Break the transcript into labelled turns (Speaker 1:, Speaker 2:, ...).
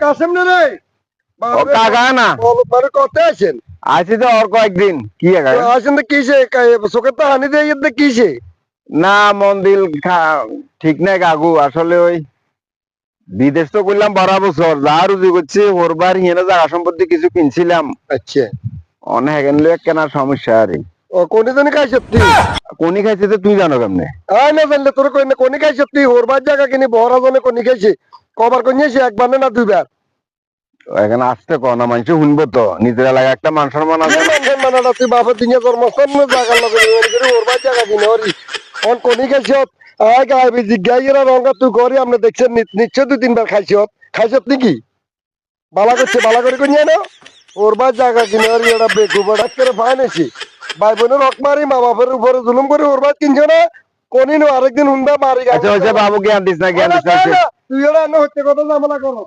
Speaker 1: কাসেম না রে
Speaker 2: ও কাকা না
Speaker 1: মানে কত আছেন
Speaker 2: আছি তো আর কয়েকদিন কি
Speaker 1: আসেন তো কিসে চোখের তো হানি দিয়ে কিসে
Speaker 2: না মন্দির ঠিক নাই কাকু আসলে ওই বিদেশ তো করলাম 12 বছর যা রুজি করছি ওরবার হিনে জায়গা সম্পত্তি কিছু কিনছিলাম
Speaker 1: আচ্ছা
Speaker 2: অনেক কেনার সমস্যা আরে
Speaker 1: ও কোনি জানি খাইছ তুই
Speaker 2: কোনি খাইছে তো তুই জানো কেমনে
Speaker 1: আয় না জানলে তোর কই না কোনি খাইছ তুই ওরবার জায়গা কিনি বহরা জনে কোনি খাইছে কবার কইছে একবার না দুইবার
Speaker 2: এখানে আসতে কনা মানুষ শুনবো তো নিজের এলাকায় একটা মান সম্মান আছে
Speaker 1: মানাটা তুই বাপের দিনে জন্মস্থান জায়গার লগে ওরবার জায়গা কিনে ওরি অন কোনি খাইছ আয় গাইবি জিজ্ঞাইরা রঙা তুই করি আমরা দেখছেন নিশ্চয় 2-3 বার খাইছ নাকি বালা করে কইয়া না ওরবার জায়গা কিনে ওরি এটা বেকুবা করে ফাইনেছি ভাই বোনের হক মারি মা বাপের উপরে জুলুম করে ওরবার কিনছো না কোনি নো আরেকদিন হুন্ডা মারি
Speaker 2: আচ্ছা বাবু জ্ঞান দিস না
Speaker 1: তুই এরা হচ্ছে কথা ঝামেলা করো